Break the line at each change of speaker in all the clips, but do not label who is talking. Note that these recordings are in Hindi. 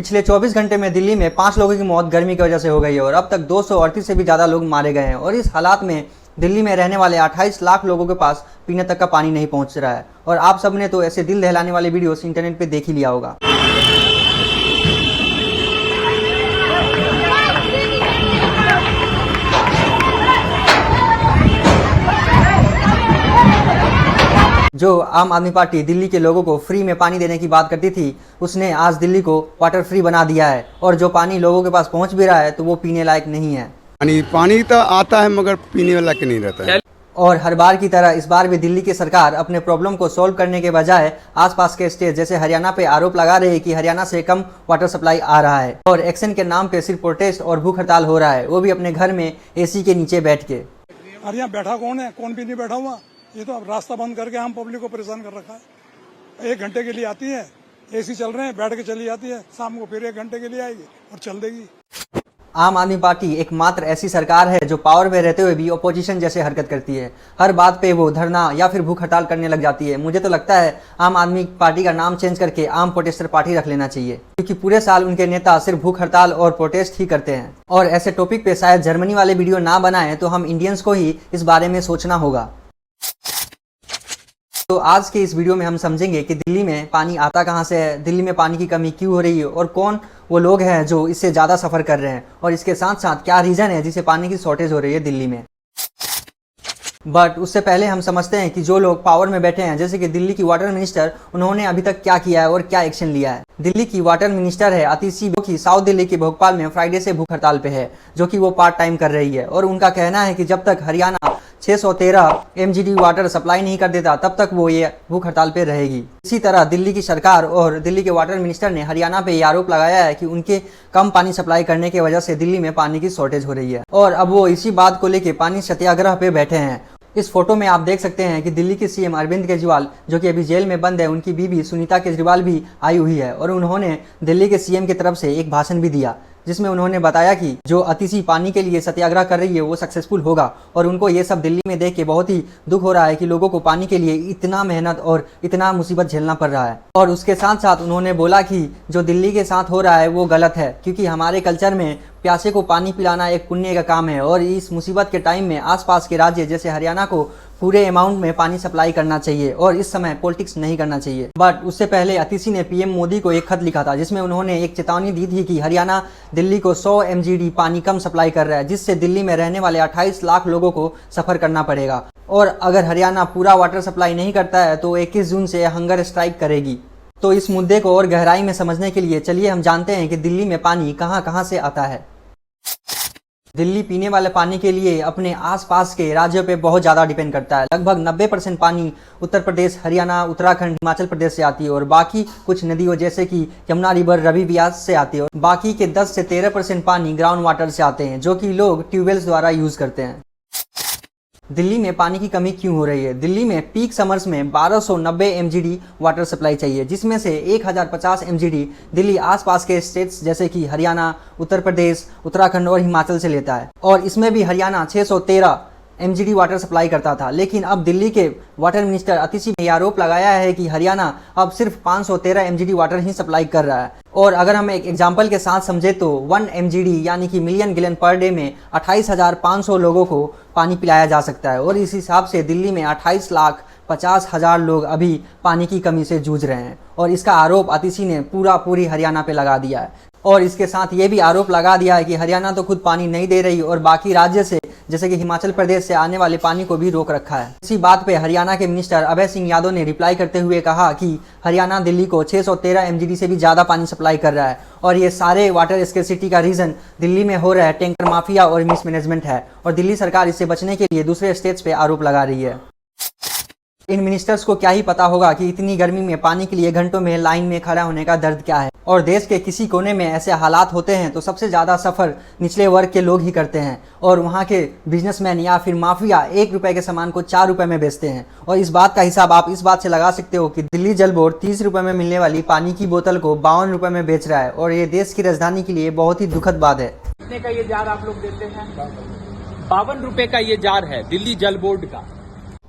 पिछले 24 घंटे में दिल्ली में 5 लोगों की मौत गर्मी की वजह से हो गई है और अब तक 238 से भी ज़्यादा लोग मारे गए हैं। और इस हालात में दिल्ली में रहने वाले 28 लाख लोगों के पास पीने तक का पानी नहीं पहुंच रहा है। और आप सब ने तो ऐसे दिल दहलाने वाले वीडियोस इंटरनेट पे देख ही लिया होगा। जो आम आदमी पार्टी दिल्ली के लोगों को फ्री में पानी देने की बात करती थी, उसने आज दिल्ली को वाटर फ्री बना दिया है। और जो पानी लोगों के पास पहुंच भी रहा है तो वो पीने लायक नहीं है।
पानी तो आता है मगर पीने वाला के नहीं रहता है।
और हर बार की तरह इस बार भी दिल्ली की सरकार अपने प्रॉब्लम को सॉल्व करने के बजाय आसपास के स्टेट जैसे हरियाणा पे आरोप लगा रही है कि हरियाणा से कम वाटर सप्लाई आ रहा है। और एक्शन के नाम पे सिर्फ प्रोटेस्ट और भूख हड़ताल हो रहा है, वो भी अपने घर में एसी के नीचे बैठ के।
और यहाँ बैठा कौन है, कौन भी नहीं बैठा हुआ। ये तो अब रास्ता बंद करके हम पब्लिक को परेशान कर रखा है। 1 घंटे के लिए आती है, एसी चल रहे हैं, बैठ के चली जाती है, शाम को फिर 1 घंटे के लिए आएगी और चल देगी।
आम आदमी पार्टी एकमात्र ऐसी सरकार है जो पावर में रहते हुए भी ओपोजिशन जैसे हरकत करती है। हर बात पे वो धरना या फिर भूख हड़ताल करने लग जाती है। मुझे तो लगता है आम आदमी पार्टी का नाम चेंज करके आम प्रोटेस्टर पार्टी रख लेना चाहिए, क्योंकि पूरे साल उनके नेता सिर्फ भूख हड़ताल और प्रोटेस्ट ही करते हैं। और ऐसे टॉपिक पे शायद जर्मनी वाले वीडियो ना बनाए तो हम इंडियंस को ही इस बारे में सोचना होगा। तो आज के इस वीडियो में हम समझेंगे कि दिल्ली में पानी आता कहां से है, दिल्ली में पानी की कमी क्यों हो रही है और कौन वो लोग हैं जो इससे ज़्यादा सफ़र कर रहे हैं, और इसके साथ साथ क्या रीज़न है जिससे पानी की शॉर्टेज हो रही है दिल्ली में। बट उससे पहले हम समझते हैं कि जो लोग पावर में बैठे हैं, जैसे कि दिल्ली की वाटर मिनिस्टर, उन्होंने अभी तक क्या किया है और क्या एक्शन लिया है। दिल्ली की वाटर मिनिस्टर है अतिशी, जो कि साउथ दिल्ली के भोपाल में फ्राइडे से भूख हड़ताल पे है, जो कि वो पार्ट टाइम कर रही है। और उनका कहना है कि जब तक हरियाणा 613 MGD वाटर सप्लाई नहीं कर देता तब तक वो ये भूख हड़ताल पे रहेगी। इसी तरह दिल्ली की सरकार और दिल्ली के वाटर मिनिस्टर ने हरियाणा पे ये आरोप लगाया है कि उनके कम पानी सप्लाई करने की वजह से दिल्ली में पानी की शॉर्टेज हो रही है। और अब वो इसी बात को लेकर पानी सत्याग्रह पे बैठे हैं। इस फोटो में आप देख सकते हैं कि दिल्ली के CM अरविंद केजरीवाल, जो कि अभी जेल में बंद है, उनकी बीवी सुनीता केजरीवाल भी आई हुई है। और उन्होंने दिल्ली के CM की तरफ से एक भाषण भी दिया, जिसमें उन्होंने बताया कि जो अतिशी पानी के लिए सत्याग्रह कर रही है वो सक्सेसफुल होगा। और उनको ये सब दिल्ली में देख के बहुत ही दुख हो रहा है कि लोगों को पानी के लिए इतना मेहनत और इतना मुसीबत झेलना पड़ रहा है। और उसके साथ साथ उन्होंने बोला कि जो दिल्ली के साथ हो रहा है वो गलत है, क्योंकि हमारे कल्चर में प्यासे को पानी पिलाना एक पुण्य का काम है। और इस मुसीबत के टाइम में आसपास के राज्य जैसे हरियाणा को पूरे अमाउंट में पानी सप्लाई करना चाहिए और इस समय पॉलिटिक्स नहीं करना चाहिए। बट उससे पहले अतिशी ने PM मोदी को एक खत लिखा था, जिसमें उन्होंने एक चेतावनी दी थी कि हरियाणा दिल्ली को 100 MGD पानी कम सप्लाई कर रहा है, जिससे दिल्ली में रहने वाले 28 लाख लोगों को सफ़र करना पड़ेगा। और अगर हरियाणा पूरा वाटर सप्लाई नहीं करता है तो 21 जून से हंगर स्ट्राइक करेगी। तो इस मुद्दे को और गहराई में समझने के लिए चलिए हम जानते हैं कि दिल्ली में पानी कहाँ कहाँ से आता है। दिल्ली पीने वाले पानी के लिए अपने आसपास के राज्यों पे बहुत ज़्यादा डिपेंड करता है। लगभग 90% पानी उत्तर प्रदेश, हरियाणा, उत्तराखंड, हिमाचल प्रदेश से आती है। और बाकी कुछ नदियों जैसे कि यमुना रिवर, रवि व्यास से आती है। और बाकी के 10 से 13% पानी ग्राउंड वाटर से आते हैं, जो कि लोग ट्यूबवेल्स द्वारा यूज़ करते हैं। दिल्ली में पानी की कमी क्यों हो रही है? दिल्ली में पीक समर्स में 1290 MGD वाटर सप्लाई चाहिए, जिसमें से 1050 MGD दिल्ली आसपास के स्टेट्स जैसे कि हरियाणा, उत्तर प्रदेश, उत्तराखंड और हिमाचल से लेता है। और इसमें भी हरियाणा 613 MGD वाटर सप्लाई करता था। लेकिन अब दिल्ली के वाटर मिनिस्टर अतिशी ने आरोप लगाया है कि हरियाणा अब सिर्फ 513 MGD वाटर ही सप्लाई कर रहा है। और अगर हम एक एग्जाम्पल के साथ समझे तो 1 MGD यानी कि मिलियन गैलन पर डे में 28,500 लोगों को पानी पिलाया जा सकता है। और इस हिसाब से दिल्ली में 28,50,000 लोग अभी पानी की कमी से जूझ रहे हैं। और इसका आरोप अतिशी ने पूरी हरियाणा पे लगा दिया है। और इसके साथ ये भी आरोप लगा दिया है कि हरियाणा तो खुद पानी नहीं दे रही और बाकी राज्य से जैसे कि हिमाचल प्रदेश से आने वाले पानी को भी रोक रखा है। इसी बात पे हरियाणा के मिनिस्टर अभय सिंह यादव ने रिप्लाई करते हुए कहा कि हरियाणा दिल्ली को 613 MGD से भी ज़्यादा पानी सप्लाई कर रहा है। और ये सारे वाटर स्कैर्सिटी का रीज़न दिल्ली में हो रहा है टैंकर माफिया और मिसमैनेजमेंट है। और दिल्ली सरकार इससे बचने के लिए दूसरे स्टेट्स पे आरोप लगा रही है। इन मिनिस्टर्स को क्या ही पता होगा कि इतनी गर्मी में पानी के लिए घंटों में लाइन में खड़ा होने का दर्द क्या है। और देश के किसी कोने में ऐसे हालात होते हैं तो सबसे ज़्यादा सफ़र निचले वर्ग के लोग ही करते हैं। और वहाँ के बिजनेसमैन या फिर माफिया 1 रुपये के सामान को 4 रुपये में बेचते हैं। और इस बात का हिसाब आप इस बात से लगा सकते हो कि दिल्ली जल बोर्ड 30 रुपये में मिलने वाली पानी की बोतल को 52 रुपये में बेच रहा है। और ये देश की राजधानी के लिए बहुत ही दुखद बात है।
कितने का ये जार आप लोग देते हैं? 52 रुपए का ये जार है दिल्ली जल बोर्ड का।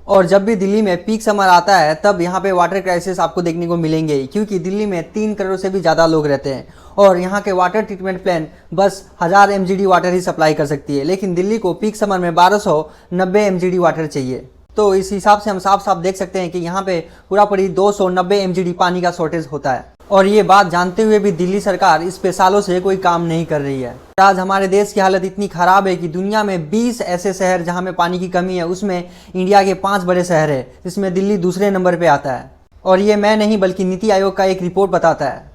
और जब भी दिल्ली में पीक समर आता है तब यहाँ पे वाटर क्राइसिस आपको देखने को मिलेंगे ही, क्योंकि दिल्ली में 3 करोड़ से भी ज़्यादा लोग रहते हैं और यहाँ के वाटर ट्रीटमेंट प्लांट बस 1000 mgd वाटर ही सप्लाई कर सकती है, लेकिन दिल्ली को पीक समर में 1290 mgd वाटर चाहिए। तो इस हिसाब से हम साफ साफ देख सकते हैं कि यहाँ पे पूरा पूरी 290 mgd पानी का शॉर्टेज होता है। और ये बात जानते हुए भी दिल्ली सरकार इस पे सालों से कोई काम नहीं कर रही है। आज हमारे देश की हालत इतनी खराब है कि दुनिया में 20 ऐसे शहर जहाँ में पानी की कमी है, उसमें इंडिया के 5 बड़े शहर है, जिसमें दिल्ली दूसरे नंबर पे आता है। और ये मैं नहीं बल्कि नीति आयोग का एक रिपोर्ट बताता है।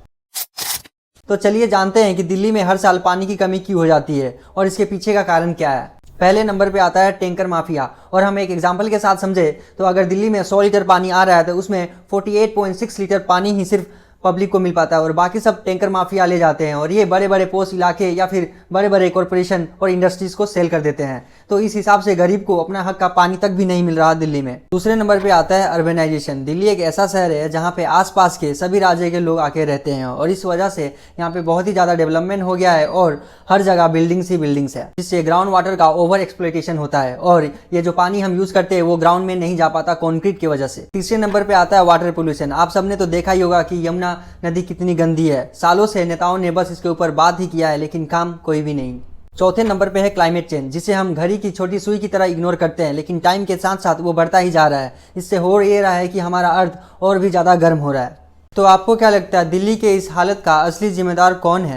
तो चलिए जानते हैं कि दिल्ली में हर साल पानी की कमी क्यों हो जाती है और इसके पीछे का कारण क्या है। पहले नंबर पे आता है टैंकर माफिया। और हम एक एग्जांपल के साथ समझे तो अगर दिल्ली में 100 लीटर पानी आ रहा है तो उसमें 48.6 लीटर पानी ही सिर्फ पब्लिक को मिल पाता है और बाकी सब टैंकर माफिया ले जाते हैं और ये बड़े बड़े पोस्ट इलाके या फिर बड़े बड़े कॉरपोरेशन और इंडस्ट्रीज को सेल कर देते हैं। तो इस हिसाब से गरीब को अपना हक का पानी तक भी नहीं मिल रहा दिल्ली में। दूसरे नंबर पे आता है अर्बनाइजेशन। दिल्ली एक ऐसा शहर है जहाँ पे आसपास के सभी राज्य के लोग आके रहते हैं और इस वजह से यहाँ पे बहुत ही ज़्यादा डेवलपमेंट हो गया है और हर जगह बिल्डिंग्स ही बिल्डिंग्स है, जिससे ग्राउंड वाटर का ओवर एक्सप्लॉयटेशन होता है और ये जो पानी हम यूज करते हैं वो ग्राउंड में नहीं जा पाता कॉन्क्रीट की वजह से। तीसरे नंबर पे आता है वाटर पोल्यूशन। आप सबने तो देखा ही होगा कि यमुना नदी कितनी गंदी है। सालों से नेताओं ने बस इसके ऊपर बात ही किया है लेकिन काम कोई भी नहीं। चौथे नंबर पे है क्लाइमेट चेंज, जिसे हम घड़ी की छोटी सुई की तरह इग्नोर करते हैं लेकिन टाइम के साथ साथ वो बढ़ता ही जा रहा है। इससे हो ये रहा है कि हमारा अर्थ और भी ज़्यादा गर्म हो रहा है। तो आपको क्या लगता है दिल्ली के इस हालत का असली जिम्मेदार कौन है?